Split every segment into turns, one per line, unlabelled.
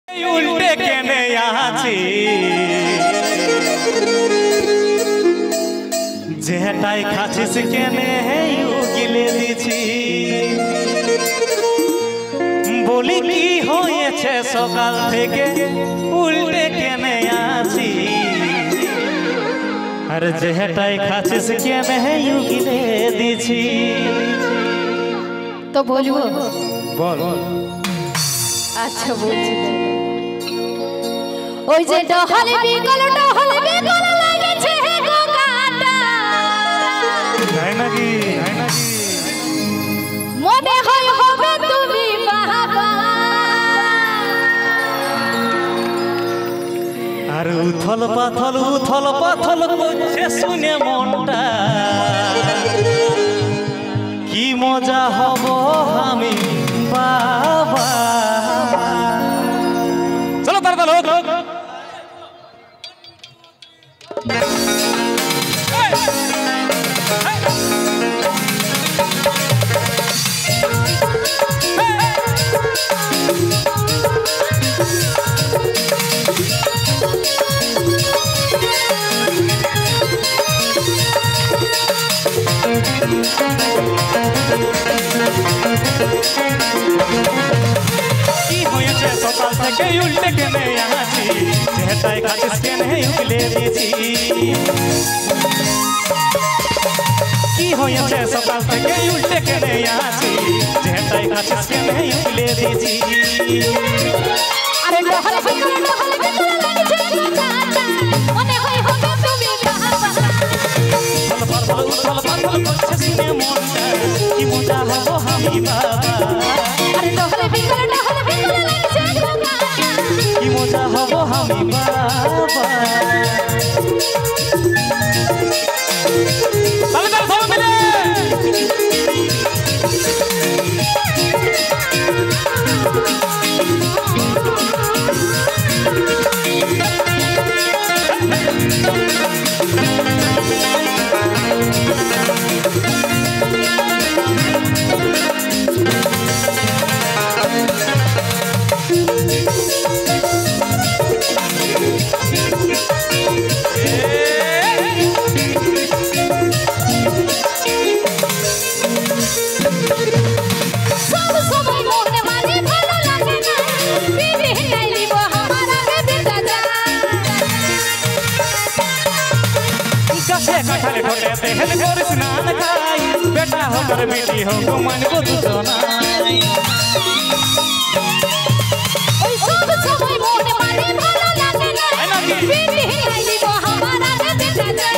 উল্টে কেনে আছি যেটাই খাচ্ছিস কেনে গিলে দিছি বলি কি হয়েছে সকাল থেকে উল্টে কেনে আছি আর যেটাই খাচ্ছিস কেনে গিলে দিছি
তো বলবো
বল
আচ্ছা বলছি ওই যে ডহলে বিকল লাগেছে গো কাটা
তাই নাকি
মনে হয় হবে তুমি বাবা
আর উথল পাথল করছে শুনে মনটা কি মজা হব আমি বাবা চলো তার লোক কি হয়েছে সকাল থেকে উল্টে কেনে আছি যেটাই খাচ্ছিস কেনে উগলে দিছি কি হয়েছে সকাল থেকে উল্টে কেনে আছি যেটাই খাচ্ছিস কেনে উগলে দিছি
আরে ডহলে বিকল লাগেছে গো কাটা মনে হয় হবে তুমি বাবা
উথল পাথল করছে শুনে মনটা কি মজা হব আমি বাবা
আরে ডহলে বিকল লাগেছে গো কাটা
কি মজা হব আমি বাবা তাহলে সবাই মিলে कठल ठोटे तेहल गोर स्नान खाई बेटा होकर बेटी हो मन को दुसनाई
ওই সব সময় মনে মানে ভালো লাগে না বিধি আইলি গো हमारा রে বেটা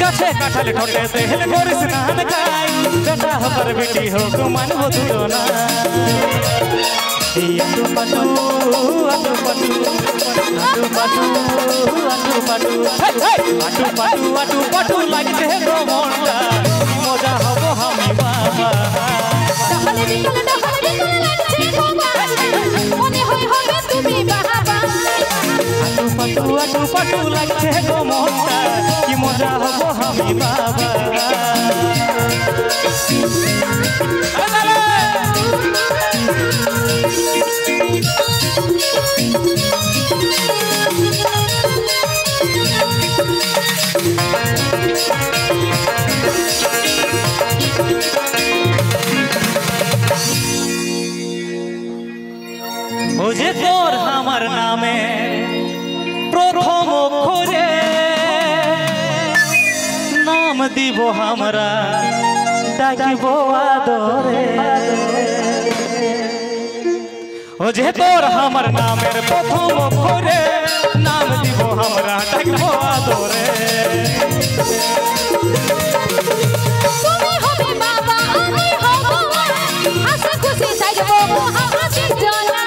गाछे कठल ठोटे तेहल गोर स्नान खाई बेटा होकर बेटी हो मन को दुसनाई अटू पटू লাগছে গো মনটা মজা হব আমি বাবা
ডহলে বিকল লাগছে গো মনে হয় হবে তুমি বাবা
আটু পাটু লাগছে গো মনটা কি মজা হব আমি বাবা ও যে তোর আমার নামে প্রথম অক্ষরে নাম দিব আমরা ডাকিব আদরে ও যে তোর আমার নামের প্রথম অক্ষরে নাম দিব আমরা ডাকিব আদরে
তুমি হবে বাবা আমি হব হাসি খুশি সাজবো হাসি জানা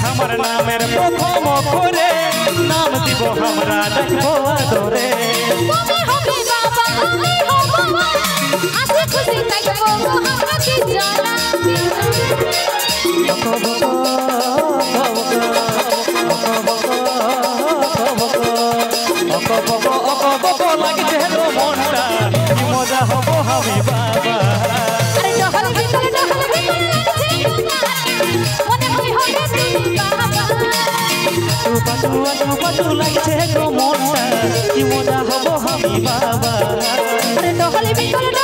আমার নামের প্রথম অক্ষরে নাম দিব আমরা ডাকিব আদরে
তুমি হবে বাবা আমি হব হাসি খুশি সাজবো হাসি জানা
লাগছে মনটা কি মজা হব আমি বাবা
আরে ডহলে বিকল লাগছে
পাটু আজু পাটু লাগছে গো মনটা কি মজা হবো আমি বাবা
ডহলে বিকল